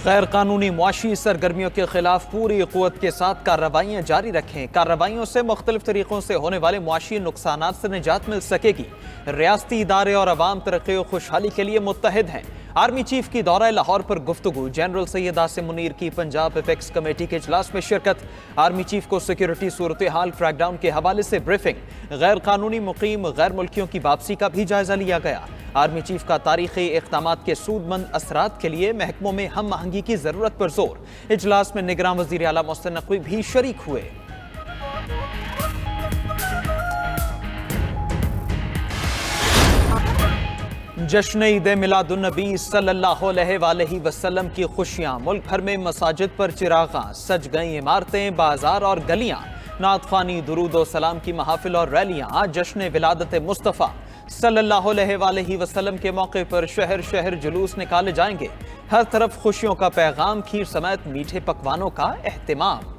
غیر قانونی معاشی سرگرمیوں کے خلاف پوری قوت کے ساتھ کارروائیاں جاری رکھیں۔ کارروائیوں سے مختلف طریقوں سے ہونے والے معاشی نقصانات سے نجات مل سکے گی۔ ریاستی ادارے اور عوام ترقی و خوشحالی کے لیے متحد ہیں۔ آرمی چیف کی دورہ لاہور پر گفتگو۔ جنرل سید عاصم منیر کی پنجاب ایپیکس کمیٹی کے اجلاس میں شرکت۔ آرمی چیف کو سیکیورٹی صورتحال کریک ڈاؤن کے حوالے سے بریفنگ۔ غیر قانونی مقیم غیر ملکیوں کی واپسی کا بھی جائزہ لیا گیا۔ آرمی چیف کا تاریخی اقدامات کے سود مند اثرات کے لیے محکموں میں ہم آہنگی کی ضرورت پر زور۔ اجلاس میں نگراں وزیر اعلیٰ محسن نقوی بھی شریک ہوئے۔ جشن عید میلاد النبی صلی اللہ علیہ وآلہ وسلم کی خوشیاں۔ ملک بھر میں مساجد پر چراغاں، سج گئیں عمارتیں، بازار اور گلیاں۔ نعت خوانی، درود و سلام کی محافل اور ریلیاں۔ آج جشن ولادت مصطفیٰ صلی اللہ علیہ وآلہ وسلم کے موقع پر شہر شہر جلوس نکالے جائیں گے۔ ہر طرف خوشیوں کا پیغام، کھیر سمیت میٹھے پکوانوں کا اہتمام۔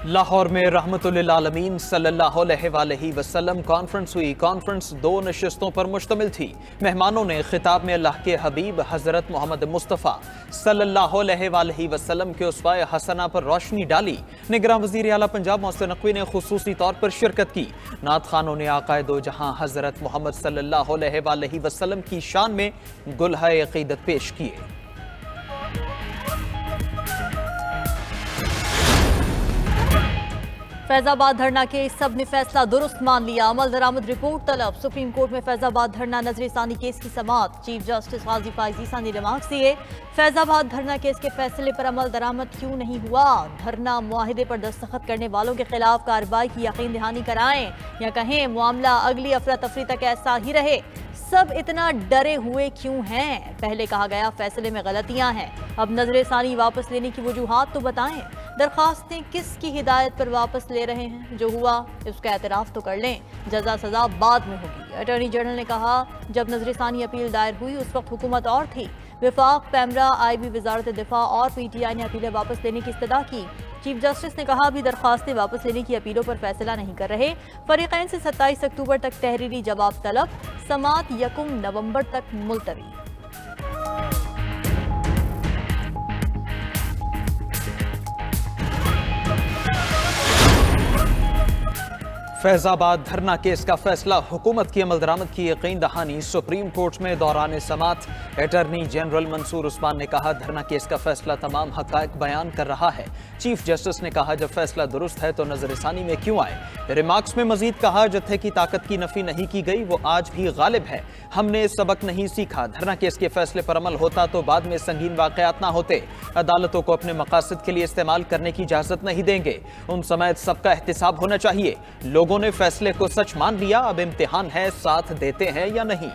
لاہور میں رحمت للعالمین صلی اللہ علیہ وآلہ وسلم کانفرنس ہوئی۔ کانفرنس 2 نشستوں پر مشتمل تھی۔ مہمانوں نے خطاب میں اللہ کے حبیب حضرت محمد مصطفیٰ صلی اللہ علیہ وآلہ وسلم کے اسوہ حسنہ پر روشنی ڈالی۔ نگراں وزیر اعلیٰ پنجاب محسن نقوی نے خصوصی طور پر شرکت کی۔ نعت خوانوں نے آقا دو جہاں حضرت محمد صلی اللہ علیہ وآلہ وسلم کی شان میں گلہائے عقیدت پیش کیے۔ فیض آباد دھرنا کیس سب نے فیصلہ درست مان لیا۔ عمل درآمد رپورٹ طلب۔ سپریم کورٹ میں فیض آباد دھرنا نظر ثانی کیس کی سماعت۔ چیف جسٹس غازی فائز عیسیٰ نے ریمارکس دیے۔ فیض آباد دھرنا کیس کے فیصلے پر عمل درآمد کیوں نہیں ہوا؟ دھرنا معاہدے پر دستخط کرنے والوں کے خلاف کارروائی کی یقین دہانی کرائیں یا کہیں معاملہ اگلی افراتفری تک ایسا ہی رہے؟ سب اتنا ڈرے ہوئے کیوں ہیں؟ پہلے کہا گیا فیصلے میں غلطیاں ہیں، اب نظر ثانی واپس لینے کی وجوہات تو بتائیں۔ درخواستیں کس کی ہدایت پر واپس لے رہے ہیں؟ جو ہوا اس کا اعتراف تو کر لیں، جزا سزا بعد میں ہوگی۔ اٹارنی جنرل نے کہا جب نظر ثانی اپیل دائر ہوئی اس وقت حکومت اور تھی۔ وفاق، پیمرا، آئی بی، وزارت دفاع اور پی ٹی آئی نے اپیلیں واپس لینے کی استدعا کی۔ چیف جسٹس نے کہا ابھی درخواستیں واپس لینے کی اپیلوں پر فیصلہ نہیں کر رہے۔ فریقین سے 27 اکتوبر تک تحریری جواب طلب۔ سماعت 1 نومبر تک ملتوی۔ فیض آباد دھرنا کیس کا فیصلہ حکومت کی عمل درآمد کی یقین دہانی۔ سپریم کورٹ میں دوران سماعت اٹارنی جنرل منصور عثمان نے کہا دھرنا کیس کا فیصلہ تمام حقائق بیان کر رہا ہے۔ چیف جسٹس نے کہا جب فیصلہ درست ہے تو نظر ثانی میں کیوں آئے؟ ریمارکس میں مزید کہا جتھے کی طاقت کی نفی نہیں کی گئی وہ آج بھی غالب ہے۔ ہم نے سبق نہیں سیکھا۔ دھرنا کیس کے فیصلے پر عمل ہوتا تو بعد میں سنگین واقعات نہ ہوتے۔ عدالتوں کو اپنے مقاصد کے لیے استعمال کرنے کی اجازت نہیں دیں گے۔ ان سمیت سب کا احتساب ہونا چاہیے۔ لوگوں نے فیصلے کو سچ مان لیا، اب امتحان ہے ساتھ دیتے ہیں یا نہیں۔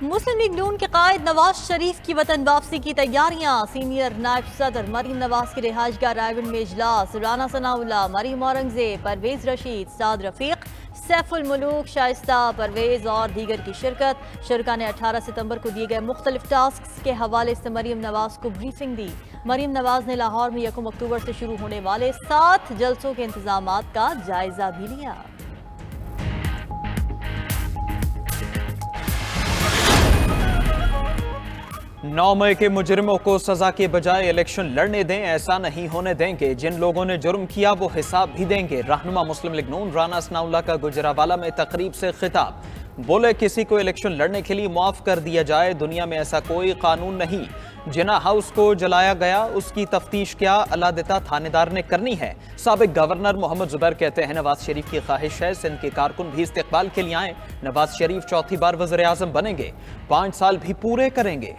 مسلم لیگ نون کے قائد نواز شریف کی وطن واپسی کی تیاریاں۔ سینئر نائب صدر مریم نواز کی رہائش گاہ رائے گنج میں اجلاس۔ رانا ثناء اللہ، مریم اورنگزیب، پرویز رشید، سعد رفیق، سیف الملوک، شائستہ پرویز اور دیگر کی شرکت۔ شرکاء نے 18 ستمبر کو دیے گئے مختلف ٹاسکس کے حوالے سے مریم نواز کو بریفنگ دی۔ مریم نواز نے لاہور میں 1 اکتوبر سے شروع ہونے والے 7 جلسوں کے انتظامات کا جائزہ بھی لیا۔ 9 مئی کے مجرموں کو سزا کے بجائے الیکشن لڑنے دیں، ایسا نہیں ہونے دیں گے۔ جن لوگوں نے جرم کیا وہ حساب بھی دیں گے۔ رہنما مسلم لیگ نون رانا ثناء اللہ کا گجرانوالہ میں تقریب سے خطاب۔ بولے کسی کو الیکشن لڑنے کے لیے معاف کر دیا جائے، دنیا میں ایسا کوئی قانون نہیں۔ جنا ہاؤس کو جلایا گیا، اس کی تفتیش کیا علادتہ تھانے دار نے کرنی ہے۔ سابق گورنر محمد زبیر کہتے ہیں نواز شریف کی خواہش ہے سندھ کے کارکن بھی استقبال کے لیے آئیں۔ نواز شریف چوتھی بار وزیر اعظم بنیں گے، 5 سال بھی پورے کریں گے۔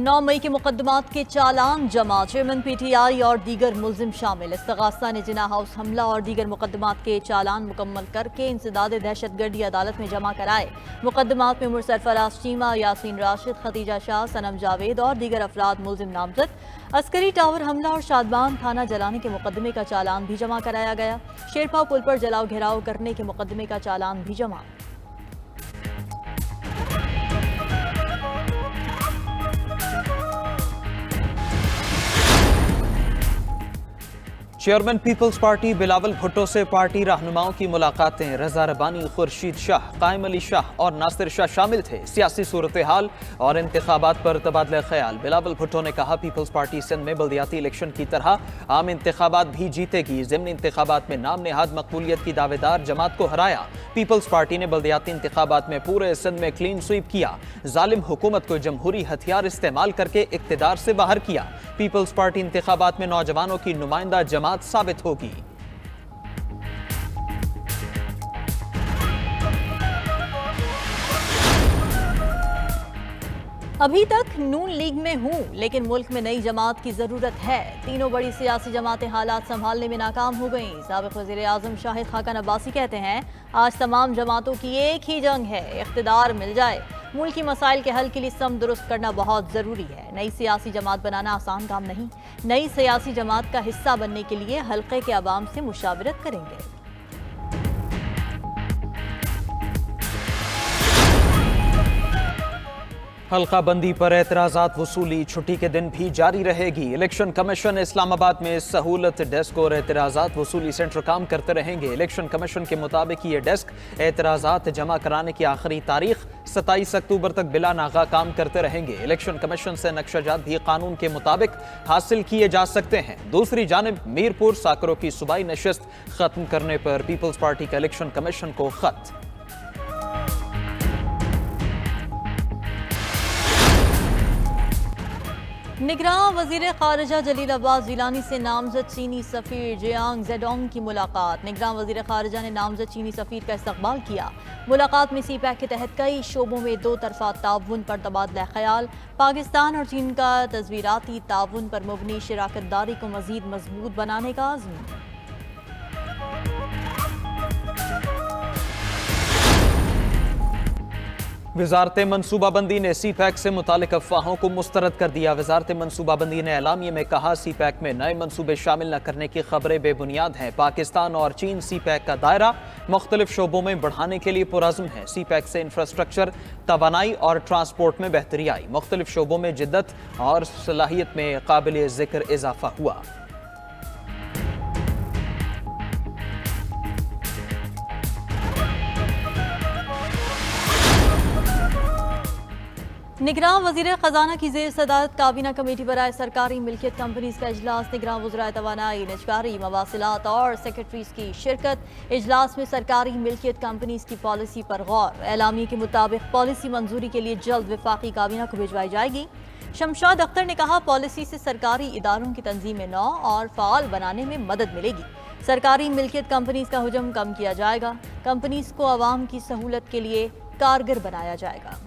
9 مئی کے مقدمات کے چالان جمع۔ چیئرمین پی ٹی آئی اور دیگر ملزم شامل۔ استغاثہ نے جناح ہاؤس حملہ اور دیگر مقدمات کے چالان مکمل کر کے انسداد دہشت گردی عدالت میں جمع کرائے۔ مقدمات میں عمر سرفراز چیمہ، یاسین راشد، خدیجہ شاہ، صنم جاوید اور دیگر افراد ملزم نامزد۔ عسکری ٹاور حملہ اور شادبان تھانہ جلانے کے مقدمے کا چالان بھی جمع کرایا گیا۔ شیرپا پل پر جلاؤ گھیراؤ کرنے کے مقدمے کا چالان بھی جمع۔ Chairman Peoples Party Bilawal Bhutto سے پارٹی رہنماؤں کی ملاقاتیں، رضا ربانی، خورشید شاہ، قائم علی شاہ اور ناصر شاہ شامل تھے۔ سیاسی صورتحال اور انتخابات پر تبادلہ خیال۔ بلاول بھٹو نے کہا پیپلز پارٹی سندھ میں بلدیاتی الیکشن کی طرح عام انتخابات بھی جیتے گی۔ ضمنی انتخابات میں نام نہاد مقبولیت کی دعوے دار جماعت کو ہرایا۔ پیپلز پارٹی نے بلدیاتی انتخابات میں پورے سندھ میں کلین سویپ کیا۔ ظالم حکومت کو جمہوری ہتھیار استعمال کر کے اقتدار سے باہر کیا۔ پیپلز پارٹی انتخابات میں نوجوانوں کی نمائندہ جماعت ثابت ہوگی۔ ابھی تک نون لیگ میں ہوں لیکن ملک میں نئی جماعت کی ضرورت ہے۔ تینوں بڑی سیاسی جماعتیں حالات سنبھالنے میں ناکام ہو گئیں۔ سابق وزیر اعظم شاہد خاقان عباسی کہتے ہیں آج تمام جماعتوں کی ایک ہی جنگ ہے، اقتدار مل جائے۔ ملکی مسائل کے حل کے لیے سمت درست کرنا بہت ضروری ہے۔ نئی سیاسی جماعت بنانا آسان کام نہیں۔ نئی سیاسی جماعت کا حصہ بننے کے لیے حلقے کے عوام سے مشاورت کریں گے۔ حلقہ بندی پر اعتراضات وصولی چھٹی کے دن بھی جاری رہے گی۔ الیکشن کمیشن اسلام آباد میں سہولت ڈیسک اور اعتراضات وصولی سینٹر کام کرتے رہیں گے۔ الیکشن کمیشن کے مطابق یہ ڈیسک اعتراضات جمع کرانے کی آخری تاریخ 27 اکتوبر تک بلا ناغہ کام کرتے رہیں گے۔ الیکشن کمیشن سے نقشہ جات بھی قانون کے مطابق حاصل کیے جا سکتے ہیں۔ دوسری جانب میرپور ساکروں کی صوبائی نشست ختم کرنے پر پیپلز پارٹی کا الیکشن کمیشن کو خط۔ نگراں وزیر خارجہ جلیل عباس جیلانی سے نامزد چینی سفیر جیانگ زیڈونگ کی ملاقات۔ نگراں وزیر خارجہ نے نامزد چینی سفیر کا استقبال کیا۔ ملاقات میں سی پیک کے تحت کئی شعبوں میں دو طرفہ تعاون پر تبادلہ خیال، پاکستان اور چین کا تصویراتی تعاون پر مبنی شراکت داری کو مزید مضبوط بنانے کا عزم۔ وزارت منصوبہ بندی نے سی پیک سے متعلق افواہوں کو مسترد کر دیا۔ وزارت منصوبہ بندی نے اعلامیے میں کہا سی پیک میں نئے منصوبے شامل نہ کرنے کی خبریں بے بنیاد ہیں۔ پاکستان اور چین سی پیک کا دائرہ مختلف شعبوں میں بڑھانے کے لیے پرعزم ہے۔ سی پیک سے انفراسٹرکچر، توانائی اور ٹرانسپورٹ میں بہتری آئی۔ مختلف شعبوں میں جدت اور صلاحیت میں قابل ذکر اضافہ ہوا۔ نگراں وزیر خزانہ کی زیر صدارت کابینہ کمیٹی برائے سرکاری ملکیت کمپنیز کا اجلاس۔ نگراں وزرائے توانائی، نجکاری، مواصلات اور سیکرٹریز کی شرکت۔ اجلاس میں سرکاری ملکیت کمپنیز کی پالیسی پر غور۔ اعلامیے کے مطابق پالیسی منظوری کے لیے جلد وفاقی کابینہ کو بھجوائی جائے گی۔ شمشاد اختر نے کہا پالیسی سے سرکاری اداروں کی تنظیم نو اور فعال بنانے میں مدد ملے گی۔ سرکاری ملکیت کمپنیز کا حجم کم کیا جائے گا۔ کمپنیز کو عوام کی سہولت کے لیے کارگر بنایا جائے گا۔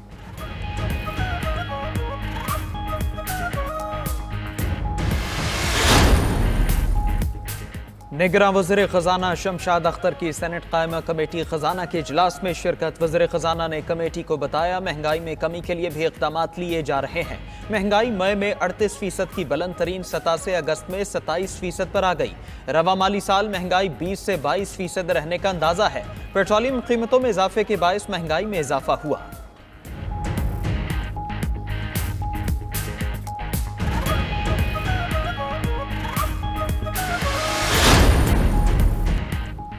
نگراں وزیر خزانہ شمشاد اختر کی سینٹ قائمہ کمیٹی خزانہ کے اجلاس میں شرکت۔ وزیر خزانہ نے کمیٹی کو بتایا مہنگائی میں کمی کے لیے بھی اقدامات لیے جا رہے ہیں۔ مہنگائی مئی میں 38% کی بلند ترین سطح سے اگست میں 27% پر آ گئی۔ رواں مالی سال مہنگائی 20 سے 22% رہنے کا اندازہ ہے۔ پیٹرولیم قیمتوں میں اضافے کے باعث مہنگائی میں اضافہ ہوا۔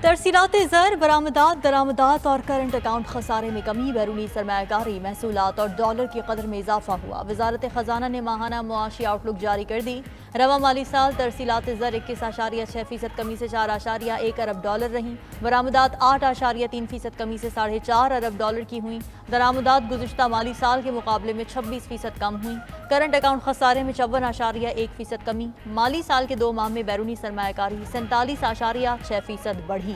ترسیلات زر، برآمدات، درآمدات اور کرنٹ اکاؤنٹ خسارے میں کمی، بیرونی سرمایہ کاری، محصولات اور ڈالر کی قدر میں اضافہ ہوا۔ وزارت خزانہ نے ماہانہ معاشی آؤٹ لک جاری کر دی۔ رواں مالی سال ترسیلات زر 21.6% کمی سے 4.1 ارب ڈالر رہیں۔ برآمدات 8.3% کمی سے 4.5 ارب ڈالر کی ہوئیں۔ درآمدات گزشتہ مالی سال کے مقابلے میں 26% کم ہوئیں۔ کرنٹ اکاؤنٹ خسارے میں 54.1% کمی۔ مالی سال کے 2 ماہ میں بیرونی سرمایہ کاری 47.6% بڑھی۔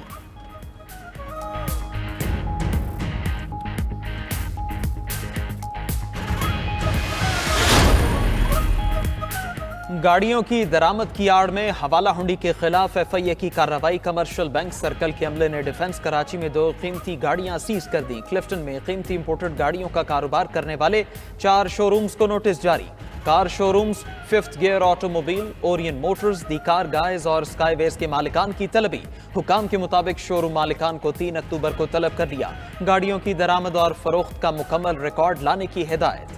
گاڑیوں کی درآمد کی آڑ میں حوالہ ہنڈی کے خلاف ایف آئی اے کی کارروائی۔ کمرشل بینک سرکل کے عملے نے ڈیفنس کراچی میں 2 قیمتی گاڑیاں سیز کر دیں۔ کلفٹن میں قیمتی امپورٹڈ گاڑیوں کا کاروبار کرنے والے 4 شو رومز کو نوٹس جاری۔ Car showrooms 5th gear automobile, Orion motors, the car guys اور اسکائی ویز کے مالکان کی طلبی۔ حکام کے مطابق شو روم مالکان کو 3 اکتوبر کو طلب کر لیا۔ گاڑیوں کی درآمد اور فروخت کا مکمل ریکارڈ لانے کی ہدایت۔